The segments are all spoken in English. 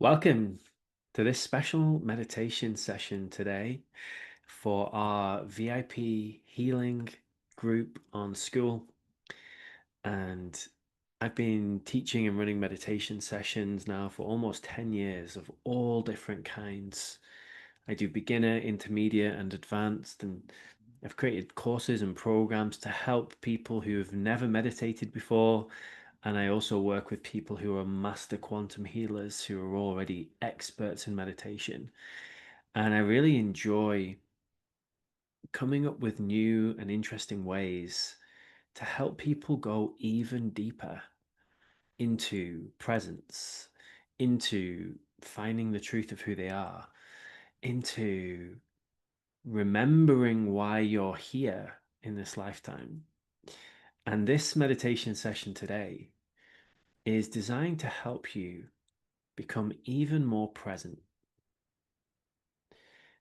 Welcome to this special meditation session today for our VIP healing group on Skool. And I've been teaching and running meditation sessions now for almost 10 years of all different kinds. I do beginner, intermediate, and advanced, and I've created courses and programs to help people who have never meditated before. And I also work with people who are master quantum healers who are already experts in meditation. And I really enjoy coming up with new and interesting ways to help people go even deeper into presence, into finding the truth of who they are, into remembering why you're here in this lifetime. And this meditation session today is designed to help you become even more present,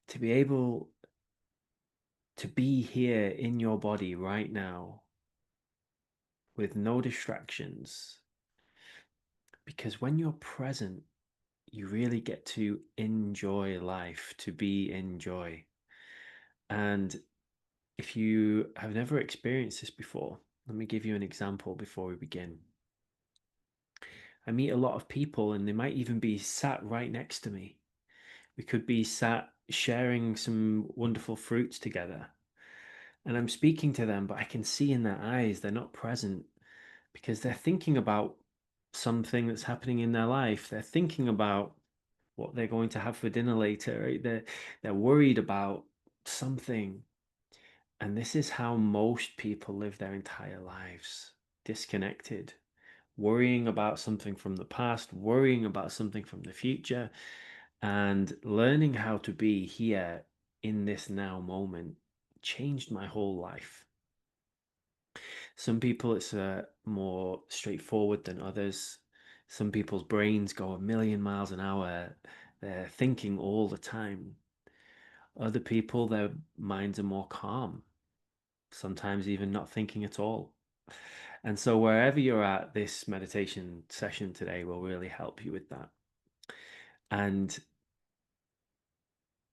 to be able to be here in your body right now with no distractions. Because when you're present, you really get to enjoy life, to be in joy. And if you have never experienced this before, let me give you an example before we begin. I meet a lot of people, and they might even be sat right next to me. We could be sat sharing some wonderful fruits together. And I'm speaking to them, but I can see in their eyes they're not present because they're thinking about something that's happening in their life. They're thinking about what they're going to have for dinner later. Right? They're worried about something. And this is how most people live their entire lives, disconnected, worrying about something from the past, worrying about something from the future, and learning how to be here in this now moment changed my whole life. Some people, it's more straightforward than others. Some people's brains go a million miles an hour. They're thinking all the time. Other people, their minds are more calm, sometimes even not thinking at all. And so, wherever you're at, this meditation session today will really help you with that. And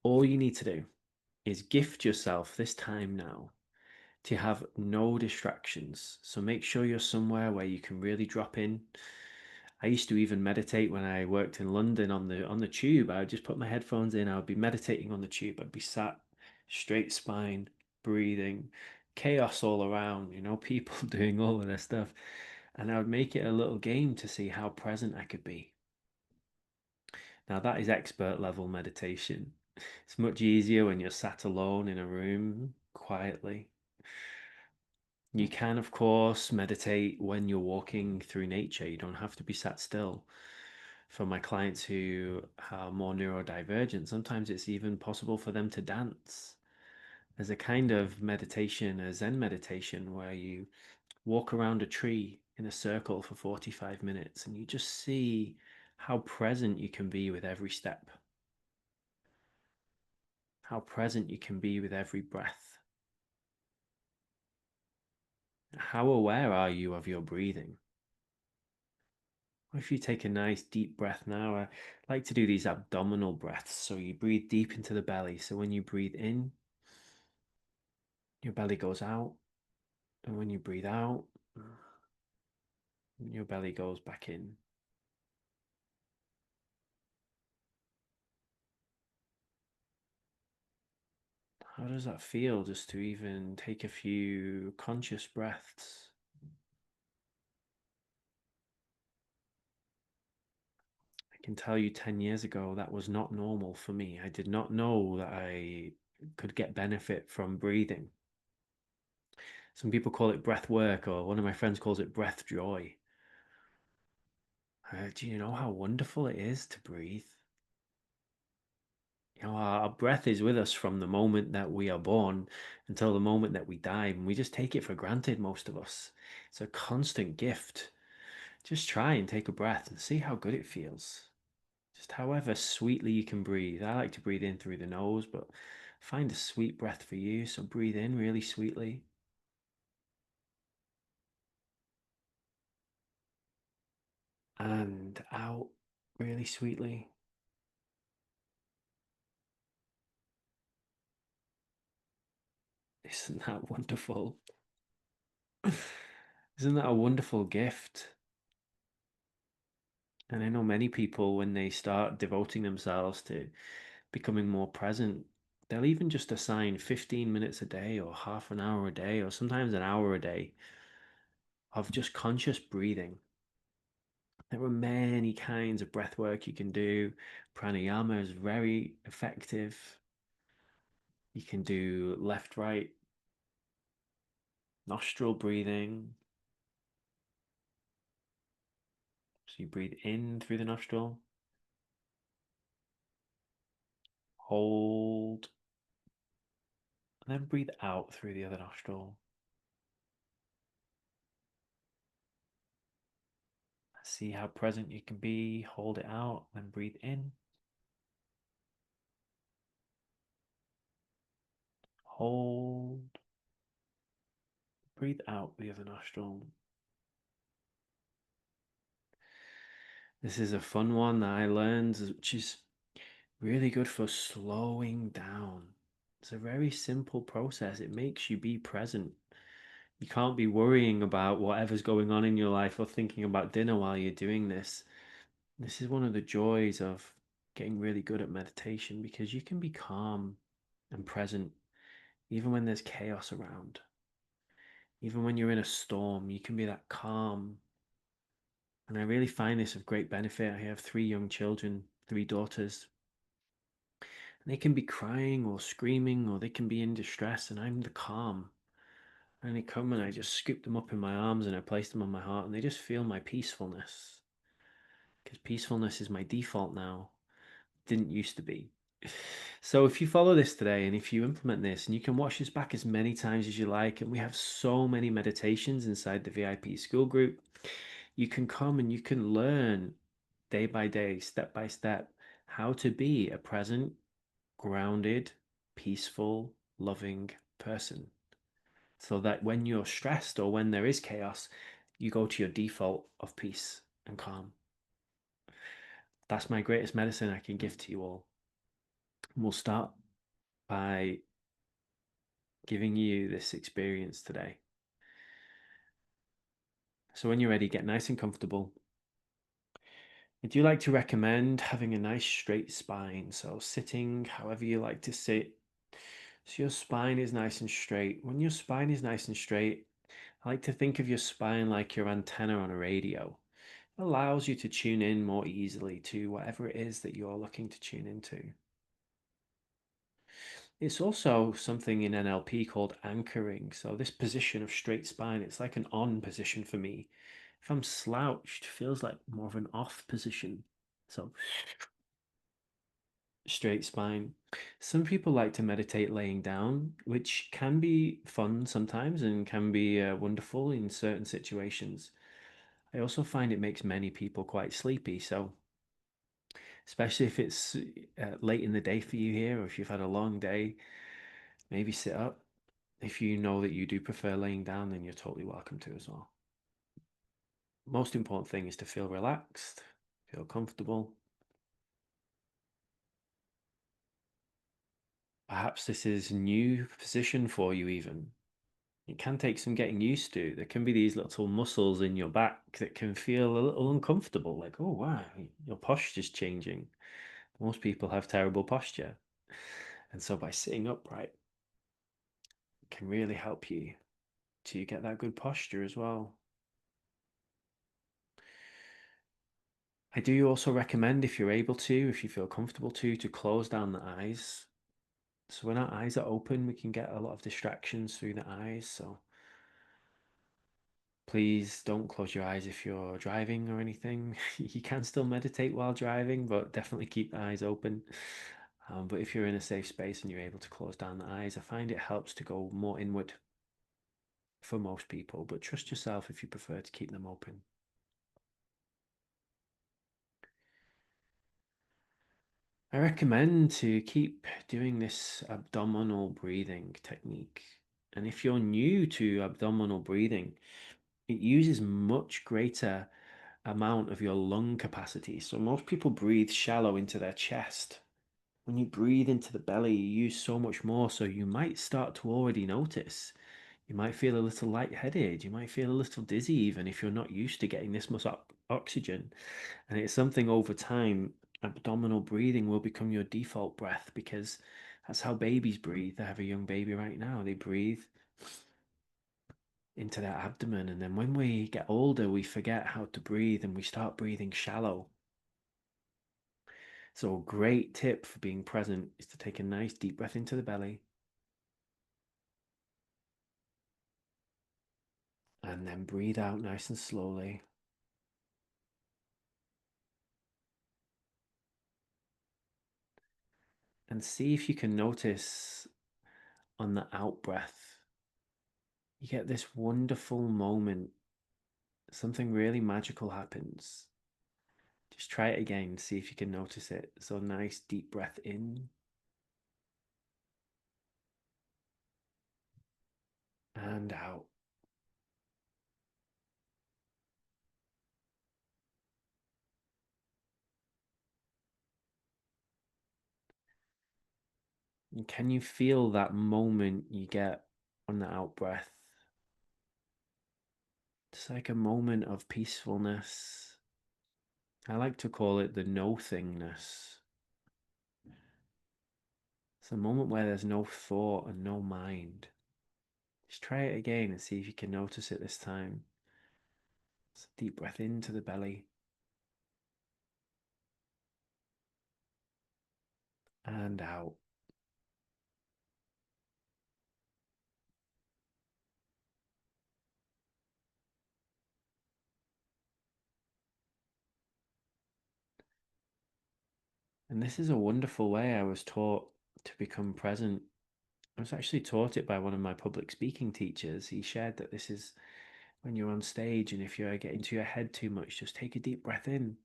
all you need to do is gift yourself this time now to have no distractions. So make sure you're somewhere where you can really drop in. I used to even meditate when I worked in London on the tube. I would just put my headphones in. I would be meditating on the tube. I'd be sat straight spine, breathing, chaos all around, people doing all of their stuff. And I would make it a little game to see how present I could be. Now that is expert level meditation. It's much easier when you're sat alone in a room quietly. You can, of course, meditate when you're walking through nature. You don't have to be sat still. For my clients who are more neurodivergent, sometimes it's even possible for them to dance. There's a kind of meditation, a Zen meditation, where you walk around a tree in a circle for 45 minutes and you just see how present you can be with every step, how present you can be with every breath. How aware are you of your breathing? If you take a nice deep breath now, I like to do these abdominal breaths. So you breathe deep into the belly. So when you breathe in, your belly goes out. And when you breathe out, your belly goes back in. How does that feel just to even take a few conscious breaths? I can tell you 10 years ago, that was not normal for me. I did not know that I could get benefit from breathing. Some people call it breath work, or one of my friends calls it breath joy. Do you know how wonderful it is to breathe? Our breath is with us from the moment that we are born until the moment that we die, and we just take it for granted, most of us. It's a constant gift. Just try and take a breath and see how good it feels. Just however sweetly you can breathe. I like to breathe in through the nose, but find a sweet breath for you. So breathe in really sweetly and out really sweetly. Isn't that wonderful? Isn't that a wonderful gift? And I know many people, when they start devoting themselves to becoming more present, they'll even just assign 15 minutes a day or half an hour a day or sometimes an hour a day of just conscious breathing. There are many kinds of breath work you can do. Pranayama is very effective. You can do left, right, nostril breathing. So you breathe in through the nostril, hold, and then breathe out through the other nostril. See how present you can be. Hold it out, then breathe in, hold, breathe out the other nostril. This is a fun one that I learned, which is really good for slowing down. It's a very simple process. It makes you be present. You can't be worrying about whatever's going on in your life or thinking about dinner while you're doing this. This is one of the joys of getting really good at meditation, because you can be calm and present even when there's chaos around. Even when you're in a storm, you can be that calm. And I really find this of great benefit. I have 3 young children, 3 daughters. And they can be crying or screaming, or they can be in distress, and I'm the calm. And they come and I just scoop them up in my arms and I place them on my heart, and they just feel my peacefulness. Because peacefulness is my default now. Didn't used to be. So if you follow this today and if you implement this, and you can watch this back as many times as you like, and we have so many meditations inside the VIP school group, you can come and you can learn day by day, step by step, how to be a present, grounded, peaceful, loving person. So that when you're stressed or when there is chaos, you go to your default of peace and calm. That's my greatest medicine I can give to you all. We'll start by giving you this experience today. So when you're ready, get nice and comfortable. I do like to recommend having a nice straight spine. So sitting however you like to sit. So your spine is nice and straight. When your spine is nice and straight, I like to think of your spine like your antenna on a radio. It allows you to tune in more easily to whatever it is that you're looking to tune into. It's also something in NLP called anchoring. So this position of straight spine, it's like an on position for me. If I'm slouched, it feels like more of an off position. So straight spine. Some people like to meditate laying down, which can be fun sometimes and can be wonderful in certain situations. I also find it makes many people quite sleepy. So especially if it's late in the day for you here, or if you've had a long day, maybe sit up. If you know that you do prefer laying down, then you're totally welcome to as well. Most important thing is to feel relaxed, feel comfortable. Perhaps this is a new position for you even. It can take some getting used to. There can be these little muscles in your back that can feel a little uncomfortable, like, oh wow, your posture's changing. Most people have terrible posture. And so by sitting upright, it can really help you to get that good posture as well. I do also recommend, if you're able to, if you feel comfortable to close down the eyes. So when our eyes are open, we can get a lot of distractions through the eyes. So please don't close your eyes if you're driving or anything. You can still meditate while driving, but definitely keep the eyes open. But if you're in a safe space and you're able to close down the eyes, I find it helps to go more inward for most people, but trust yourself if you prefer to keep them open. I recommend to keep doing this abdominal breathing technique. And if you're new to abdominal breathing, it uses much greater amount of your lung capacity. So most people breathe shallow into their chest. When you breathe into the belly, you use so much more. So you might start to already notice. You might feel a little lightheaded. You might feel a little dizzy, even if you're not used to getting this much oxygen. And it's something over time, abdominal breathing will become your default breath because that's how babies breathe. I have a young baby right now. They breathe into their abdomen. And then when we get older, we forget how to breathe and we start breathing shallow. So, a great tip for being present is to take a nice deep breath into the belly and then breathe out nice and slowly. And see if you can notice on the out breath, you get this wonderful moment. Something really magical happens. Just try it again, see if you can notice it. So, nice deep breath in and out. And can you feel that moment you get on the out breath? It's like a moment of peacefulness. I like to call it the no thingness. It's a moment where there's no thought and no mind. Just try it again and see if you can notice it this time. So deep breath into the belly and out. And this is a wonderful way I was taught to become present. I was actually taught it by one of my public speaking teachers. He shared that this is when you're on stage and if you're getting to your head too much, just take a deep breath in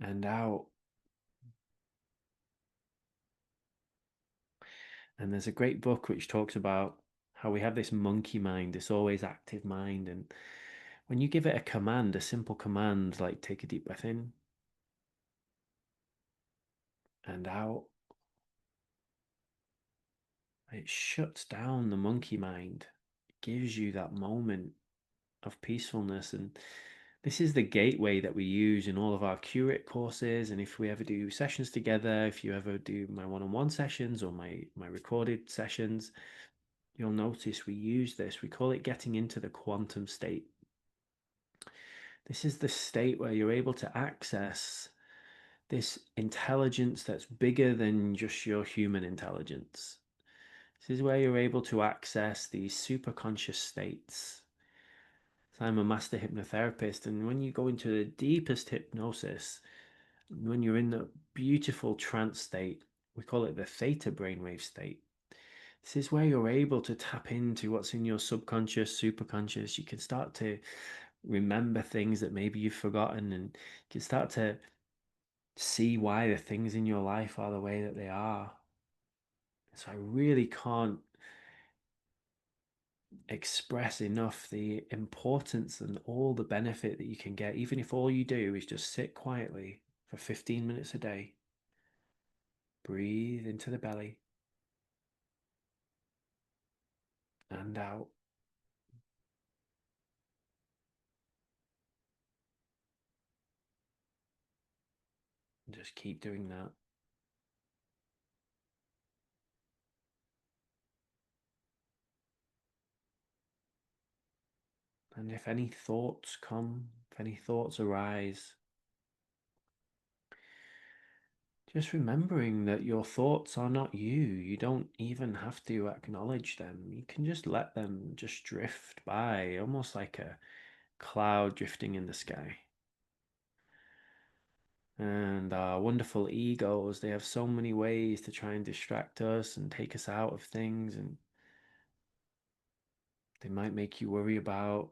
and out. And there's a great book which talks about how we have this monkey mind, this always active mind. And when you give it a command, a simple command like take a deep breath in and out, it shuts down the monkey mind. It gives you that moment of peacefulness. And this is the gateway that we use in all of our Q-RIT courses. And if we ever do sessions together, if you ever do my one-on-one sessions or my recorded sessions, you'll notice we use this. We call it getting into the quantum state. This is the state where you're able to access this intelligence that's bigger than just your human intelligence. This is where you're able to access these superconscious states. So I'm a master hypnotherapist, and when you go into the deepest hypnosis, when you're in the beautiful trance state, we call it the theta brainwave state. This is where you're able to tap into what's in your subconscious, superconscious. You can start to remember things that maybe you've forgotten, and you can start to see why the things in your life are the way that they are. So I really can't express enough the importance and all the benefit that you can get, even if all you do is just sit quietly for 15 minutes a day. Breathe into the belly and out. And just keep doing that. And if any thoughts come, if any thoughts arise, just remembering that your thoughts are not you. You don't even have to acknowledge them. You can just let them just drift by, almost like a cloud drifting in the sky. And our wonderful egos, they have so many ways to try and distract us and take us out of things. And they might make you worry about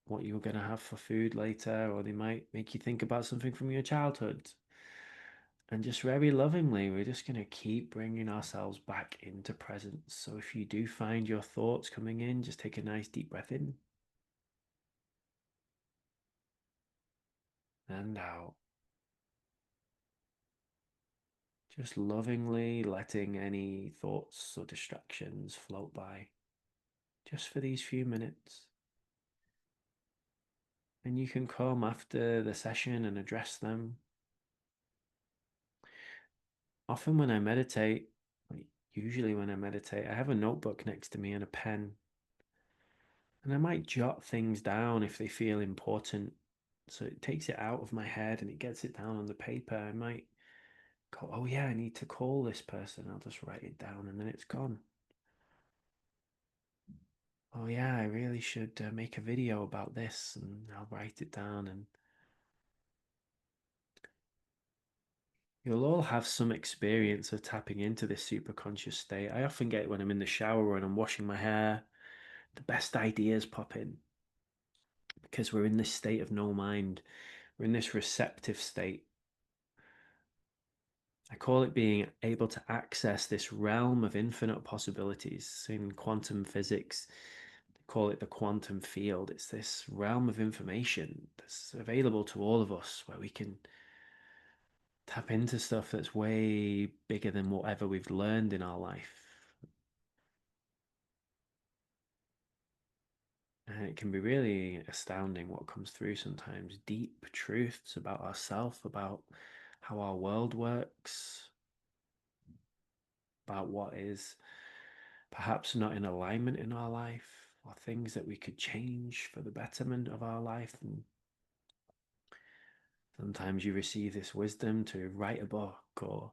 what you're going to have for food later, or they might make you think about something from your childhood. And just very lovingly, we're just going to keep bringing ourselves back into presence. So if you do find your thoughts coming in, just take a nice deep breath in and out. Just lovingly letting any thoughts or distractions float by just for these few minutes. And you can come after the session and address them. Often when I meditate, usually when I meditate, I have a notebook next to me and a pen. And I might jot things down if they feel important. So it takes it out of my head and it gets it down on the paper. I might go, oh yeah, I need to call this person. I'll just write it down and then it's gone. Oh yeah, I really should make a video about this, and I'll write it down. And you'll all have some experience of tapping into this super conscious state. I often get it when I'm in the shower and I'm washing my hair. The best ideas pop in because we're in this state of no mind. We're in this receptive state. I call it being able to access this realm of infinite possibilities. In quantum physics, they call it the quantum field. It's this realm of information that's available to all of us where we can tap into stuff that's way bigger than whatever we've learned in our life. And it can be really astounding what comes through sometimes. Deep truths about ourselves, about how our world works, about what is perhaps not in alignment in our life, or things that we could change for the betterment of our life. And sometimes you receive this wisdom to write a book or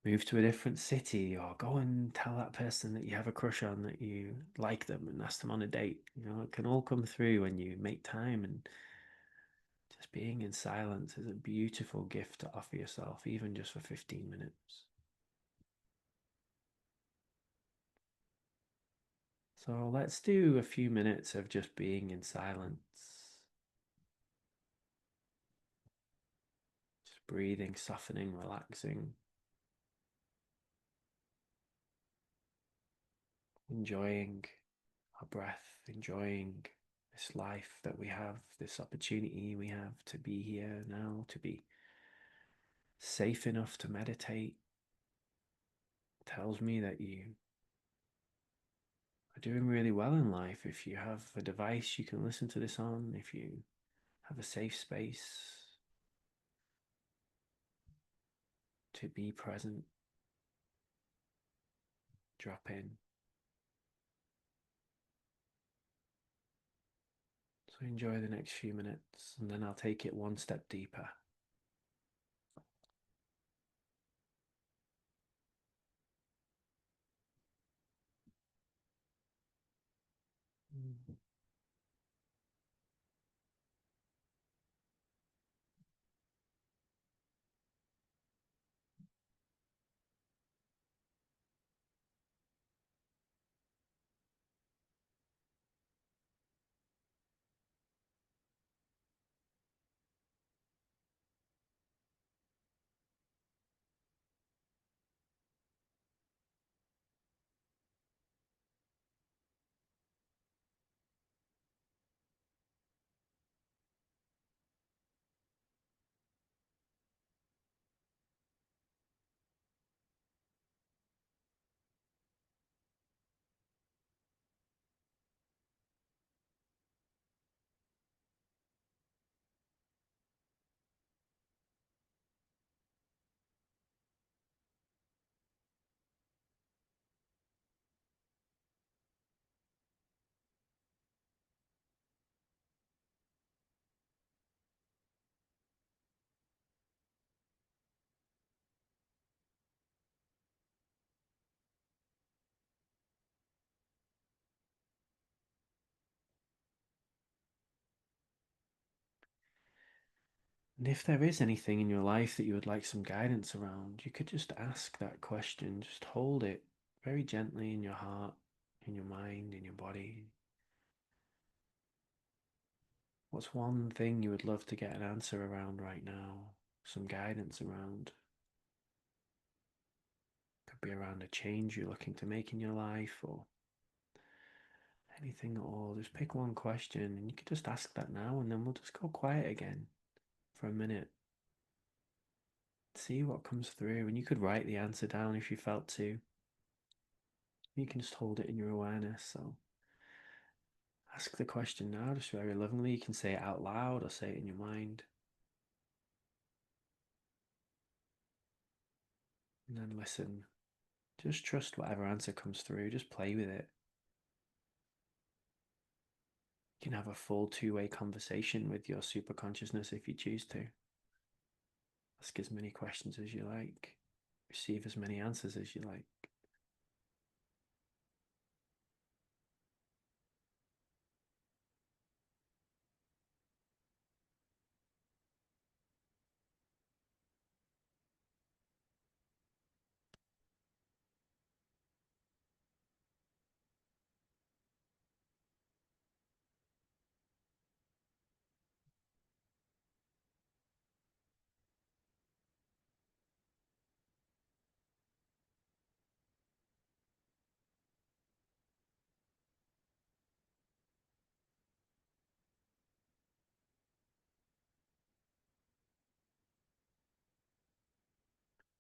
move to a different city or go and tell that person that you have a crush on that you like them and ask them on a date. It can all come through when you make time, and just being in silence is a beautiful gift to offer yourself, even just for 15 minutes. So let's do a few minutes of just being in silence, just breathing, softening, relaxing, enjoying our breath, enjoying this life that we have, this opportunity we have to be here now, to be safe enough to meditate. Tells me that you are doing really well in life. If you have a device you can listen to this on, if you have a safe space to be present, drop in. So enjoy the next few minutes, and then I'll take it one step deeper. And if there is anything in your life that you would like some guidance around, you could just ask that question. Just hold it very gently in your heart, in your mind, in your body. What's one thing you would love to get an answer around right now? Some guidance around? Could be around a change you're looking to make in your life or anything at all. Just pick one question and you could just ask that now, and then we'll just go quiet again for a minute. See what comes through, and you could write the answer down if you felt to. You can just hold it in your awareness. So ask the question now, just very lovingly. You can say it out loud or say it in your mind. And then listen. Just trust whatever answer comes through. Just play with it. You can have a full two-way conversation with your superconsciousness if you choose to. Ask as many questions as you like. Receive as many answers as you like.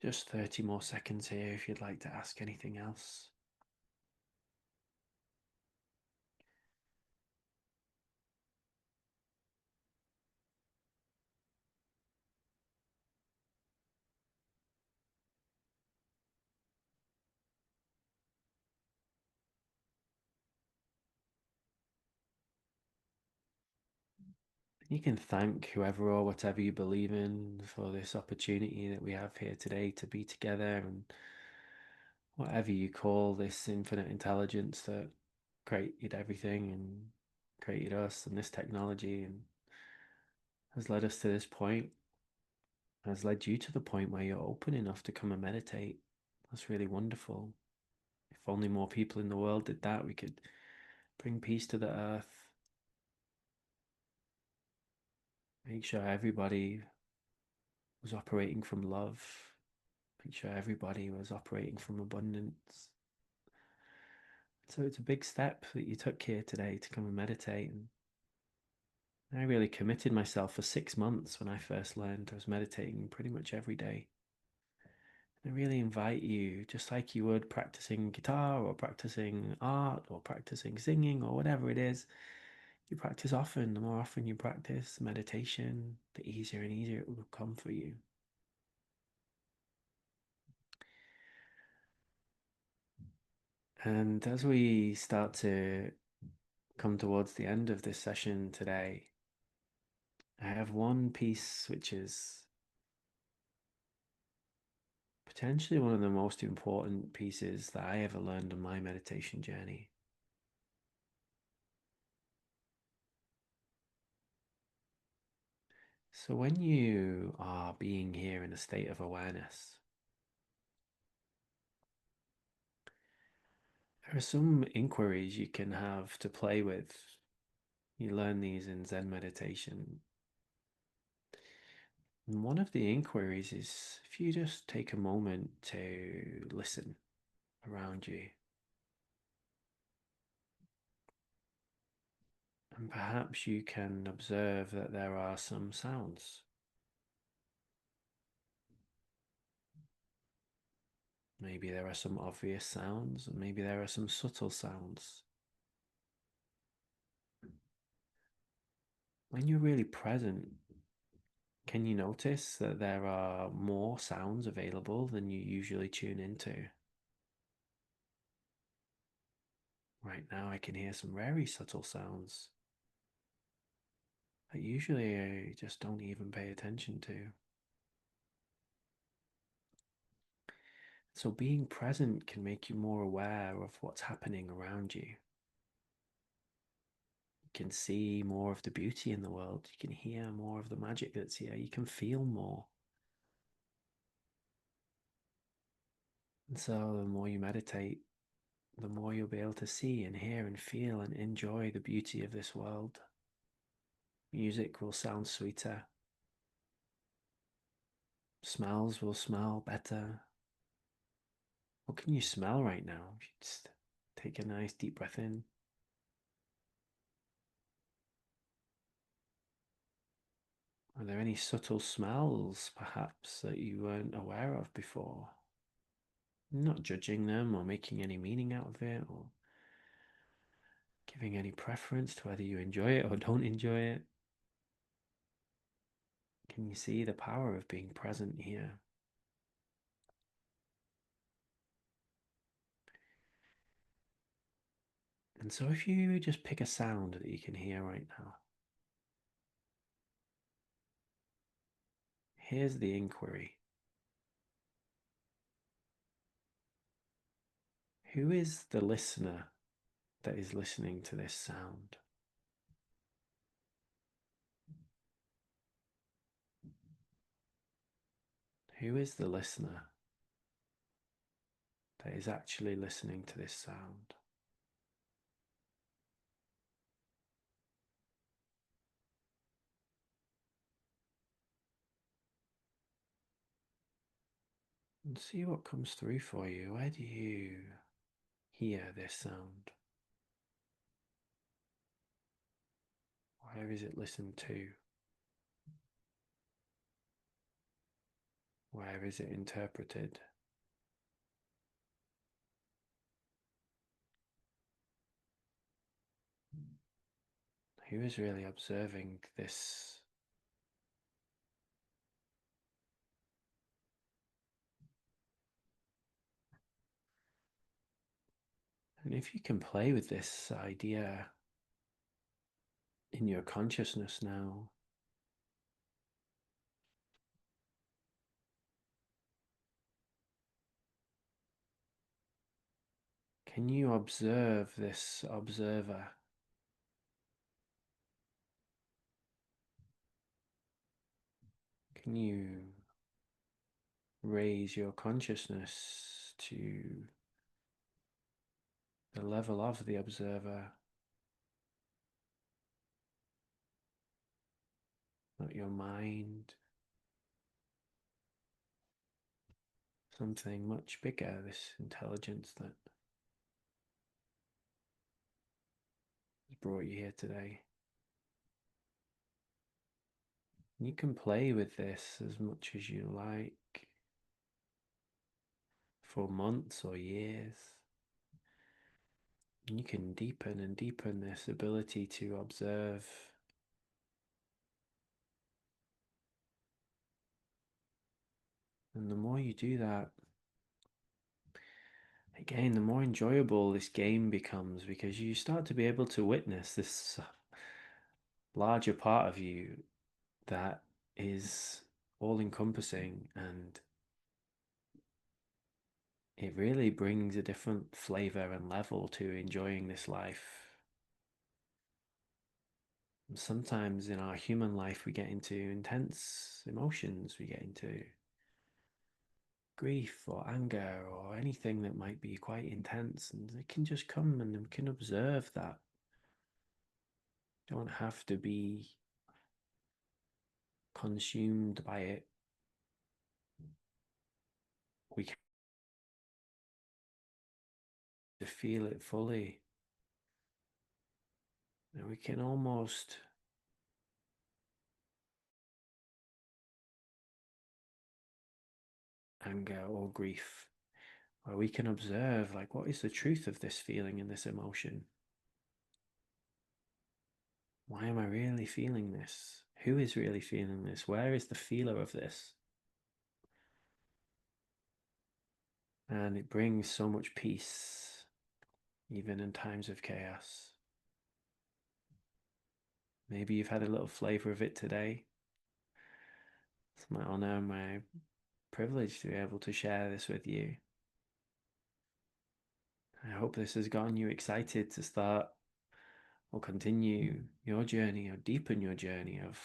Just 30 more seconds here if you'd like to ask anything else. You can thank whoever or whatever you believe in for this opportunity that we have here today to be together, and whatever you call this infinite intelligence that created everything and created us and this technology and has led us to this point, has led you to the point where you're open enough to come and meditate. That's really wonderful. If only more people in the world did that, we could bring peace to the earth, make sure everybody was operating from love, make sure everybody was operating from abundance. So it's a big step that you took here today to come and meditate. And I really committed myself for 6 months when I first learned. I was meditating pretty much every day. I really invite you, just like you would practicing guitar or practicing art or practicing singing or whatever it is, you practice often. The more often you practice meditation, the easier and easier it will come for you. And as we start to come towards the end of this session today, I have one piece which is potentially one of the most important pieces that I ever learned on my meditation journey. So when you are being here in a state of awareness, there are some inquiries you can have to play with. You learn these in Zen meditation. And one of the inquiries is if you just take a moment to listen around you. And perhaps you can observe that there are some sounds. Maybe there are some obvious sounds, and maybe there are some subtle sounds. When you're really present, can you notice that there are more sounds available than you usually tune into? Right now, I can hear some very subtle sounds that usually I just don't even pay attention to. So being present can make you more aware of what's happening around you. You can see more of the beauty in the world. You can hear more of the magic that's here. You can feel more. And so the more you meditate, the more you'll be able to see and hear and feel and enjoy the beauty of this world. Music will sound sweeter. Smells will smell better. What can you smell right now? If you just take a nice deep breath in. Are there any subtle smells, perhaps, that you weren't aware of before? Not judging them or making any meaning out of it or giving any preference to whether you enjoy it or don't enjoy it. Can you see the power of being present here? And so if you just pick a sound that you can hear right now, here's the inquiry. Who is the listener that is listening to this sound? Who is the listener that is actually listening to this sound? And see what comes through for you. Where do you hear this sound? Where is it listened to? Where is it interpreted? Who is really observing this? And if you can play with this idea in your consciousness now, can you observe this observer? Can you raise your consciousness to the level of the observer, not your mind, something much bigger, this intelligence that has brought you here today? You can play with this as much as you like for months or years. You can deepen and deepen this ability to observe. And the more you do that, again, the more enjoyable this game becomes, because you start to be able to witness this larger part of you that is all encompassing, and it really brings a different flavor and level to enjoying this life. Sometimes in our human life we get into intense emotions, we get into grief or anger or anything that might be quite intense, and it can just come and we can observe that. Don't have to be consumed by it. We can feel it fully, and we can almost anger or grief, where we can observe, like, what is the truth of this feeling and this emotion? Why am I really feeling this? Who is really feeling this? Where is the feeler of this? And it brings so much peace, even in times of chaos. Maybe you've had a little flavor of it today. It's my honor and my privilege to be able to share this with you. I hope this has gotten you excited to start or continue your journey or deepen your journey of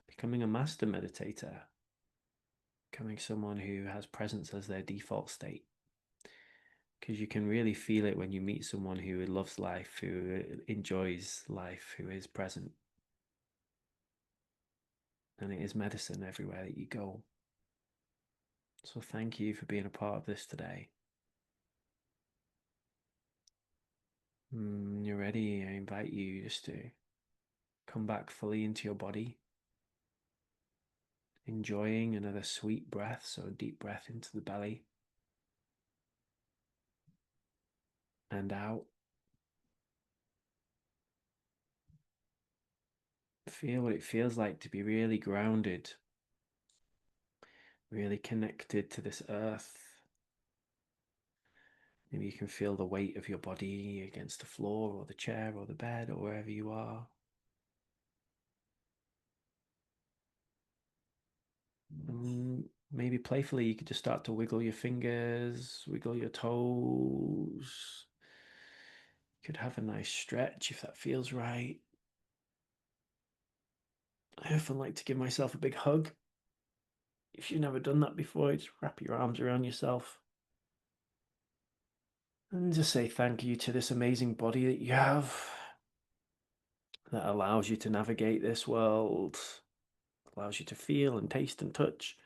becoming a master meditator, becoming someone who has presence as their default state. Because you can really feel it when you meet someone who loves life, who enjoys life, who is present. And it is medicine everywhere that you go. So thank you for being a part of this today. You're ready, I invite you just to come back fully into your body. enjoying another sweet breath. So, deep breath into the belly and out. Feel what it feels like to be really grounded, really connected to this earth. Maybe you can feel the weight of your body against the floor or the chair or the bed or wherever you are. Maybe playfully you could just start to wiggle your fingers, wiggle your toes. You could have a nice stretch if that feels right. I often like to give myself a big hug. If you've never done that before, just wrap your arms around yourself and just say thank you to this amazing body that you have that allows you to navigate this world, allows you to feel and taste and touch.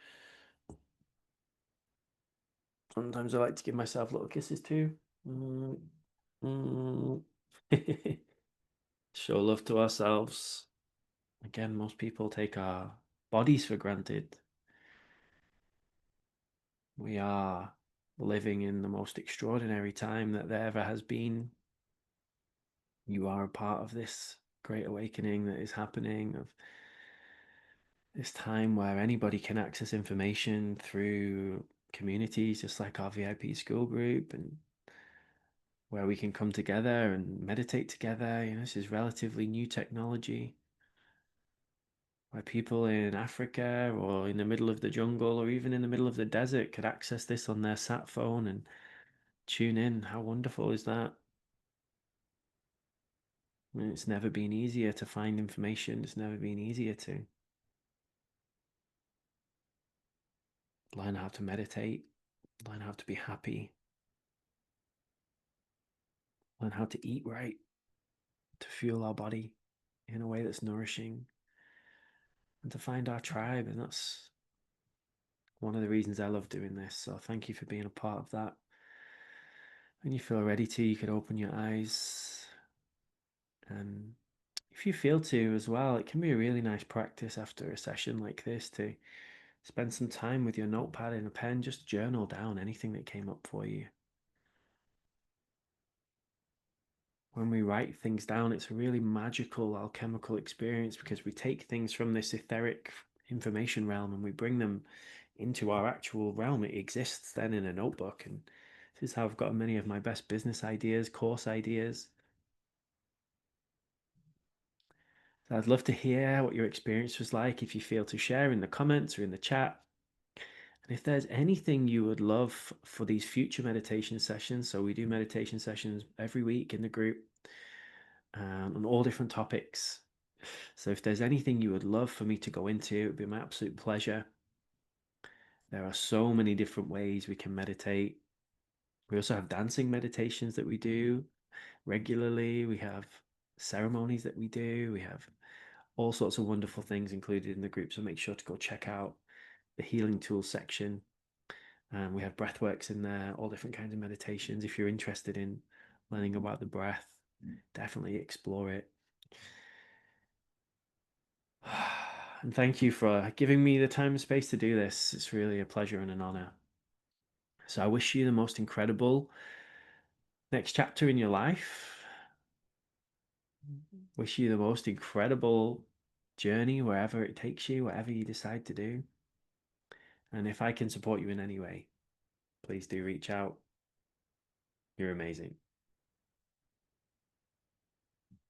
Sometimes I like to give myself little kisses too. Mm. Mm. Show love to ourselves. Again, most people take our bodies for granted. We are living in the most extraordinary time that there ever has been. You are a part of this great awakening that is happening, of this time where anybody can access information through communities just like our VIP school group, and where we can come together and meditate together. This is relatively new technology where people in Africa or in the middle of the jungle or even in the middle of the desert could access this on their sat phone and tune in. How wonderful is that? I mean, it's never been easier to find information. It's never been easier to learn how to meditate, learn how to be happy, learn how to eat right, to fuel our body in a way that's nourishing, and to find our tribe. And that's one of the reasons I love doing this. So thank you for being a part of that. When you feel ready to, you can open your eyes. And if you feel to as well, it can be a really nice practice after a session like this to spend some time with your notepad and a pen, just journal down anything that came up for you. When we write things down, it's a really magical alchemical experience because we take things from this etheric information realm and we bring them into our actual realm. It exists then in a notebook, and this is how I've got many of my best business ideas, course ideas. So I'd love to hear what your experience was like if you feel to share in the comments or in the chat. And if there's anything you would love for these future meditation sessions, so we do meditation sessions every week in the group on all different topics. So if there's anything you would love for me to go into, it would be my absolute pleasure. There are so many different ways we can meditate. We also have dancing meditations that we do regularly. We have ceremonies that we do. We have all sorts of wonderful things included in the group. So make sure to go check out the healing tools section. We have breathworks in there, all different kinds of meditations. If you're interested in learning about the breath, definitely explore it. And thank you for giving me the time and space to do this. It's really a pleasure and an honor. So I wish you the most incredible next chapter in your life. Wish you the most incredible journey wherever it takes you, whatever you decide to do. And if I can support you in any way, please do reach out. You're amazing.